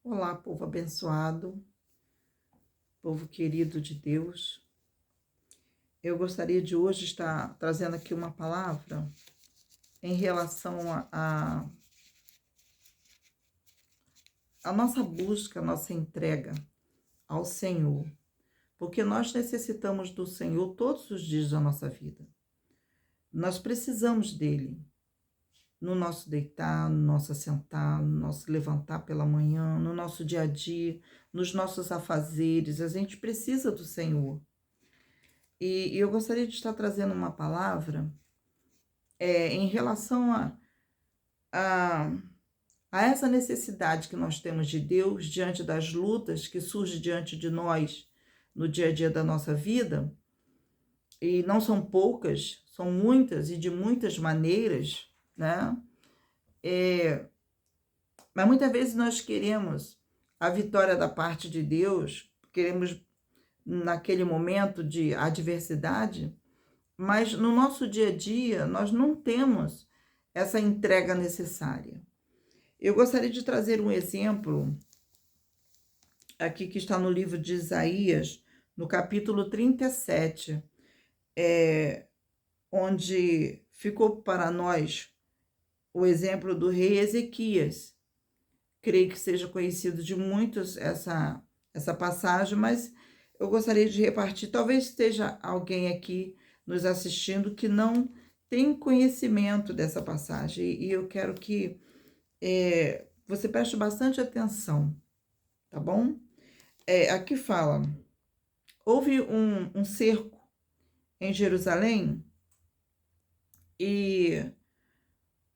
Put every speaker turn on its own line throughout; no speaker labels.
Olá, povo abençoado, povo querido de Deus. Eu gostaria de hoje estar trazendo aqui uma palavra em relação a nossa busca, a nossa entrega ao Senhor, porque nós necessitamos do Senhor todos os dias da nossa vida. Nós precisamos dele no nosso deitar, no nosso assentar, no nosso levantar pela manhã, no nosso dia a dia, nos nossos afazeres. A gente precisa do Senhor. E eu gostaria de estar trazendo uma palavra em relação a, a essa necessidade que nós temos de Deus diante das lutas que surgem diante de nós no dia a dia da nossa vida. E não são poucas, são muitas e de muitas maneiras, né? Mas muitas vezes nós queremos a vitória da parte de Deus, queremos naquele momento de adversidade, mas no nosso dia a dia nós não temos essa entrega necessária. Eu gostaria de trazer um exemplo aqui que está no livro de Isaías, no capítulo 37, onde ficou para nós o exemplo do rei Ezequias. Creio que seja conhecido de muitos essa passagem, mas eu gostaria de repartir. Talvez esteja alguém aqui nos assistindo que não tem conhecimento dessa passagem, e eu quero que você preste bastante atenção, tá bom? Aqui fala: houve um cerco em Jerusalém e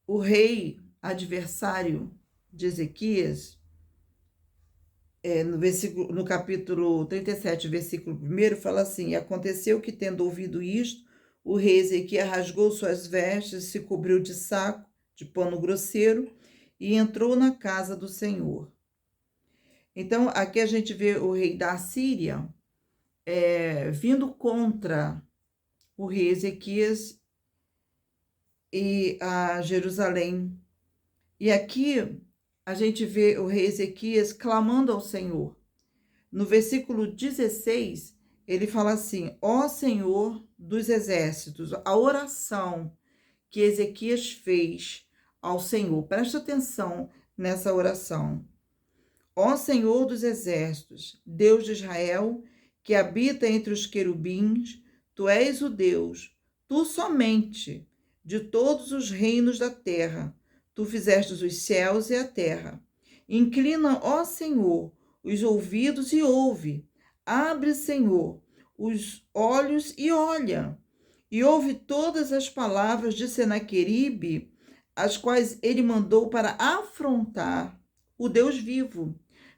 o rei adversário de Ezequias, no capítulo 37, versículo 1, fala assim: e aconteceu que, tendo ouvido isto, o rei Ezequias rasgou suas vestes, se cobriu de saco, de pano grosseiro, e entrou na casa do Senhor. Então, aqui a gente vê o rei da Assíria vindo contra o rei Ezequias e a Jerusalém. E aqui a gente vê o rei Ezequias clamando ao Senhor. No versículo 16, ele fala assim: ó Senhor dos exércitos, a oração que Ezequias fez ao Senhor. Presta atenção nessa oração. Ó Senhor dos exércitos, Deus de Israel, que habita entre os querubins, tu és o Deus, tu somente, de todos os reinos da terra. Tu fizeste os céus e a terra. Inclina, ó Senhor, os ouvidos e ouve. Abre, Senhor, os olhos e olha. E ouve todas as palavras de Senaqueribe, as quais ele mandou para afrontar o Deus vivo.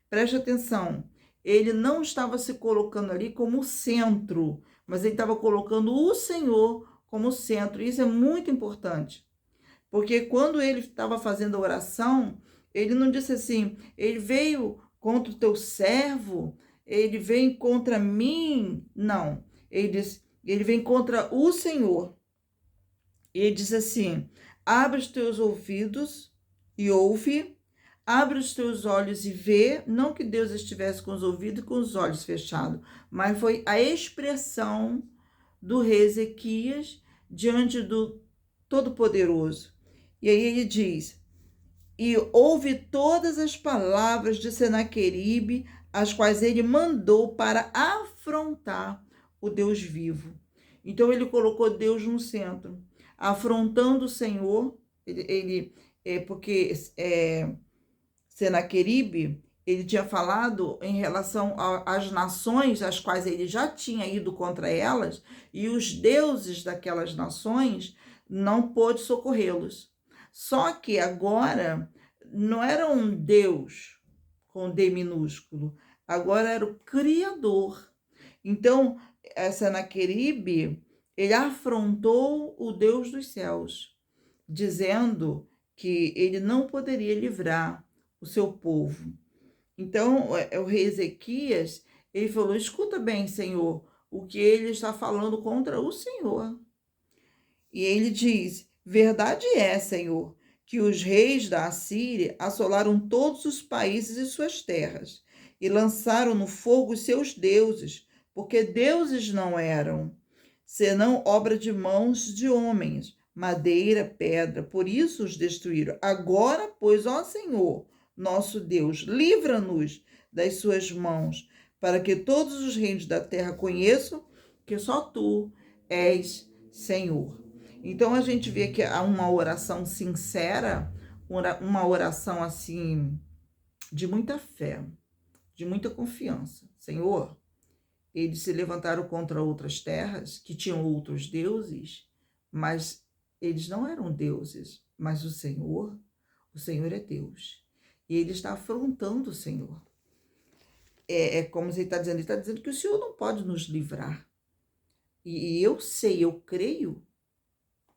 Preste atenção, ele não estava se colocando ali como centro, mas ele estava colocando o Senhor como centro. Isso é muito importante, porque quando ele estava fazendo a oração, ele não disse assim: ele veio contra o teu servo, ele vem contra mim. Não, ele disse: ele vem contra o Senhor. E ele diz assim: abre os teus ouvidos e ouve. Abre os teus olhos e vê. Não que Deus estivesse com os ouvidos e com os olhos fechados, mas foi a expressão do rei Ezequias diante do Todo-Poderoso. E aí ele diz: e ouve todas as palavras de Senaqueribe, as quais ele mandou para afrontar o Deus vivo. Então ele colocou Deus no centro, afrontando o Senhor. Porque Senaqueribe, ele tinha falado em relação às nações às quais ele já tinha ido contra elas, e os deuses daquelas nações não pôde socorrê-los. Só que agora não era um Deus com D minúsculo, agora era o Criador. Então, Senaqueribe, ele afrontou o Deus dos céus, dizendo que ele não poderia livrar o seu povo. Então, o rei Ezequias, ele falou: escuta bem, Senhor, o que ele está falando contra o Senhor. E ele diz: verdade é, Senhor, que os reis da Assíria assolaram todos os países e suas terras, e lançaram no fogo os seus deuses, porque deuses não eram, senão obra de mãos de homens, madeira, pedra, por isso os destruíram. Agora, pois, ó Senhor, nosso Deus, livra-nos das suas mãos, para que todos os reinos da terra conheçam que só tu és Senhor. Então a gente vê que há uma oração sincera, uma oração assim de muita fé, de muita confiança. Senhor, eles se levantaram contra outras terras que tinham outros deuses, mas eles não eram deuses, mas o Senhor é Deus. E ele está afrontando o Senhor. É como ele está dizendo que o Senhor não pode nos livrar. E eu sei, eu creio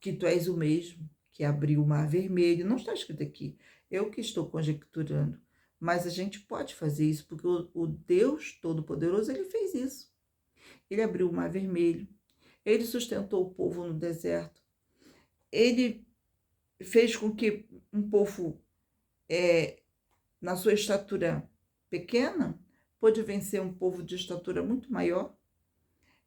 que tu és o mesmo que abriu o mar vermelho. Não está escrito aqui, eu que estou conjecturando. Mas a gente pode fazer isso, porque o Deus Todo-Poderoso, ele fez isso. Ele abriu o mar vermelho, ele sustentou o povo no deserto, ele fez com que um povo, na sua estatura pequena, pôde vencer um povo de estatura muito maior.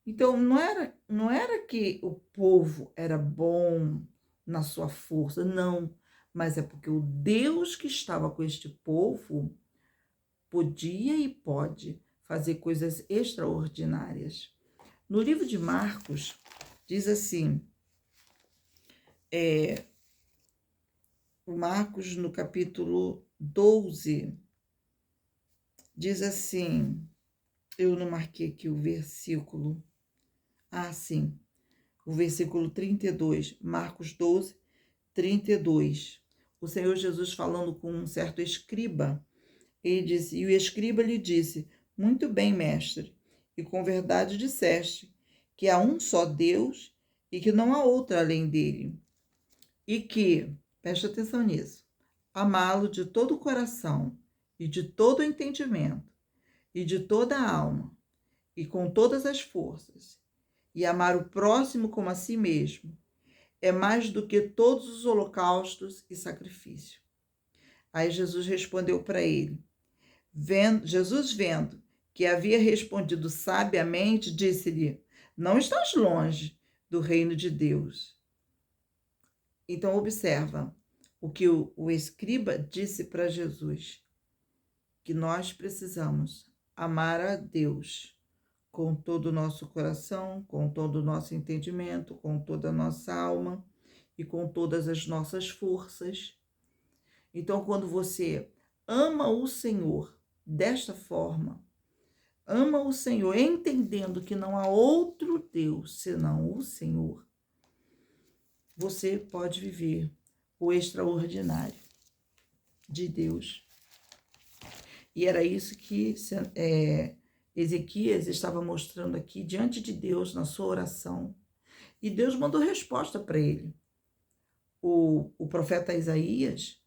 Então, não era que o povo era bom na sua força, não, mas é porque o Deus que estava com este povo podia e pode fazer coisas extraordinárias. No livro de Marcos, diz assim, o Marcos, no capítulo 12, diz assim, eu não marquei aqui o versículo, sim, o versículo 32, Marcos 12, 32. O Senhor Jesus falando com um certo escriba, ele disse, e o escriba lhe disse, muito bem, mestre, e com verdade disseste, que há um só Deus e que não há outro além dele. E que, preste atenção nisso, amá-lo de todo o coração e de todo o entendimento e de toda a alma e com todas as forças, e amar o próximo como a si mesmo, é mais do que todos os holocaustos e sacrifício. Aí Jesus respondeu para ele, Jesus vendo que havia respondido sabiamente, disse-lhe, não estás longe do reino de Deus. Então observa o que o escriba disse para Jesus, que nós precisamos amar a Deus com todo o nosso coração, com todo o nosso entendimento, com toda a nossa alma e com todas as nossas forças. Então, quando você ama o Senhor desta forma, ama o Senhor entendendo que não há outro Deus senão o Senhor, você pode viver o extraordinário de Deus. E era isso que Ezequias estava mostrando aqui diante de Deus na sua oração. E Deus mandou resposta para ele. O profeta Isaías,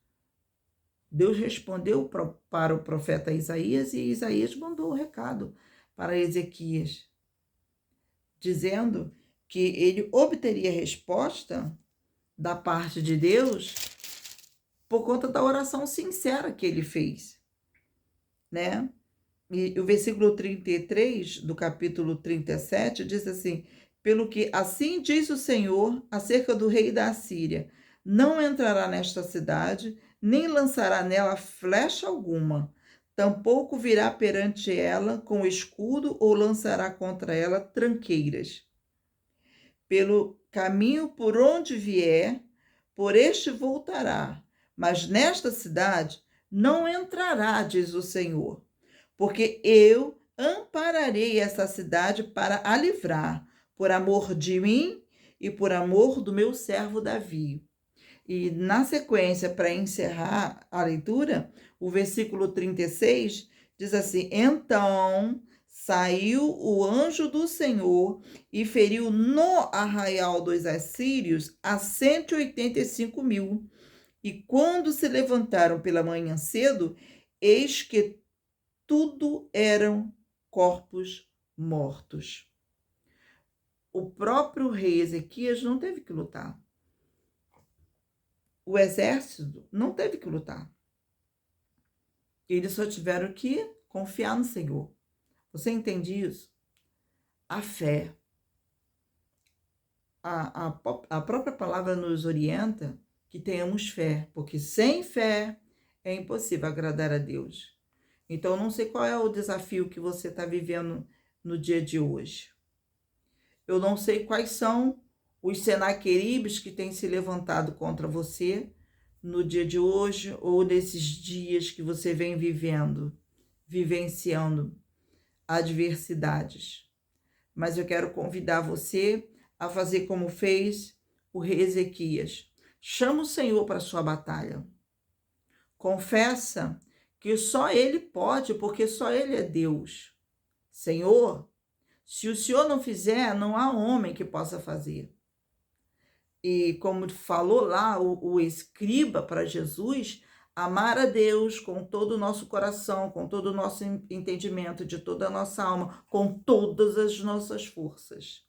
Deus respondeu para o profeta Isaías e Isaías mandou o recado para Ezequias, dizendo que ele obteria resposta da parte de Deus por conta da oração sincera que ele fez, né? E o versículo 33 do capítulo 37 diz assim, pelo que assim diz o Senhor acerca do rei da Assíria, não entrará nesta cidade, nem lançará nela flecha alguma, tampouco virá perante ela com escudo ou lançará contra ela tranqueiras. Pelo caminho por onde vier, por este voltará, mas nesta cidade não entrará, diz o Senhor, porque eu ampararei essa cidade para a livrar, por amor de mim e por amor do meu servo Davi. E na sequência, para encerrar a leitura, o versículo 36 diz assim, então saiu o anjo do Senhor e feriu no arraial dos assírios a 185.000. E quando se levantaram pela manhã cedo, eis que tudo eram corpos mortos. O próprio rei Ezequias não teve que lutar. o exército não teve que lutar. Eles só tiveram que confiar no Senhor. Você entende isso? A fé. A própria palavra nos orienta que tenhamos fé, porque sem fé é impossível agradar a Deus. Então, eu não sei qual é o desafio que você está vivendo no dia de hoje. Eu não sei quais são os Senaqueribes que têm se levantado contra você no dia de hoje ou nesses dias que você vem vivenciando adversidades. Mas eu quero convidar você a fazer como fez o rei Ezequias. Chama o Senhor para a sua batalha. Confessa que só Ele pode, porque só Ele é Deus. Senhor, se o Senhor não fizer, não há homem que possa fazer. E como falou lá o escriba para Jesus, amar a Deus com todo o nosso coração, com todo o nosso entendimento, de toda a nossa alma, com todas as nossas forças.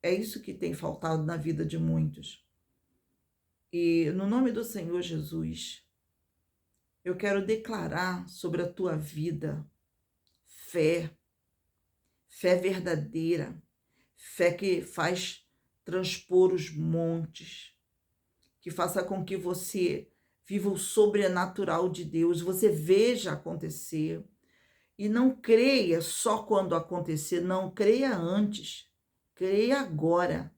É isso que tem faltado na vida de muitos. E no nome do Senhor Jesus, eu quero declarar sobre a tua vida fé, fé verdadeira, fé que faz transpor os montes, que faça com que você viva o sobrenatural de Deus, você veja acontecer. E não creia só quando acontecer, não creia antes, creia agora.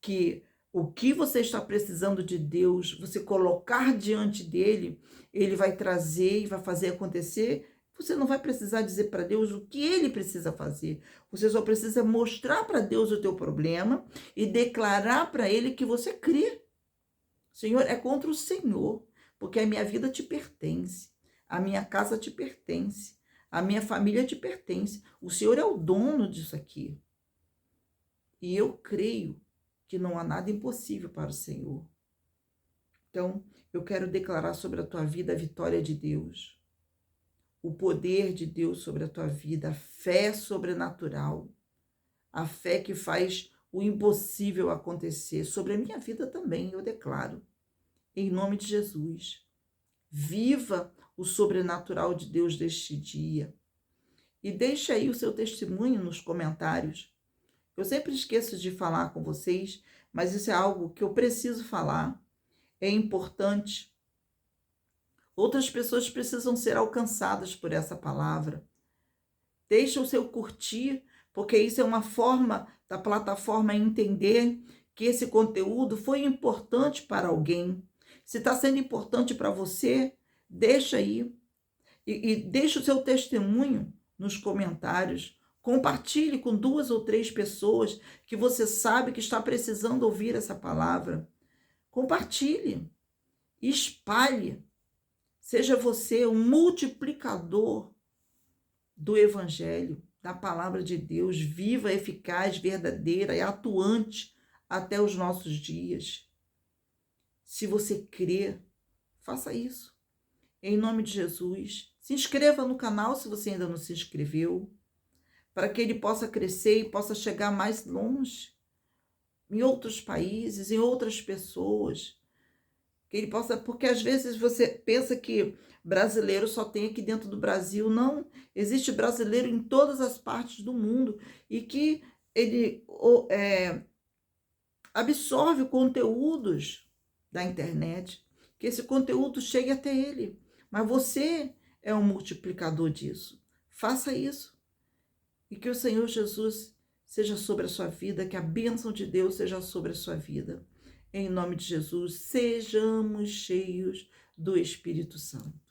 Que o que você está precisando de Deus, você colocar diante dele, ele vai trazer e vai fazer acontecer. Você não vai precisar dizer para Deus o que ele precisa fazer. Você só precisa mostrar para Deus o teu problema e declarar para ele que você crê. Senhor, é contra o Senhor, porque a minha vida te pertence, a minha casa te pertence, a minha família te pertence. O Senhor é o dono disso aqui. E eu creio que não há nada impossível para o Senhor. Então, eu quero declarar sobre a tua vida a vitória de Deus, o poder de Deus sobre a tua vida, a fé sobrenatural, a fé que faz o impossível acontecer. Sobre a minha vida também, eu declaro, em nome de Jesus. Viva o sobrenatural de Deus deste dia. E deixa aí o seu testemunho nos comentários. Eu sempre esqueço de falar com vocês, mas isso é algo que eu preciso falar. É importante. Outras pessoas precisam ser alcançadas por essa palavra. Deixa o seu curtir, porque isso é uma forma da plataforma entender que esse conteúdo foi importante para alguém. Se está sendo importante para você, deixa aí. E deixa o seu testemunho nos comentários. Compartilhe com 2 ou 3 pessoas que você sabe que está precisando ouvir essa palavra. Compartilhe, espalhe. Seja você um multiplicador do Evangelho, da palavra de Deus, viva, eficaz, verdadeira e atuante até os nossos dias. Se você crê, faça isso. Em nome de Jesus, se inscreva no canal se você ainda não se inscreveu, para que ele possa crescer e possa chegar mais longe, em outros países, em outras pessoas. Que ele possa, porque às vezes você pensa que brasileiro só tem aqui dentro do Brasil. Não, existe brasileiro em todas as partes do mundo e que ele absorve conteúdos da internet, que esse conteúdo chegue até ele. Mas você é um multiplicador disso. Faça isso. E que o Senhor Jesus seja sobre a sua vida, que a bênção de Deus seja sobre a sua vida. Em nome de Jesus, sejamos cheios do Espírito Santo.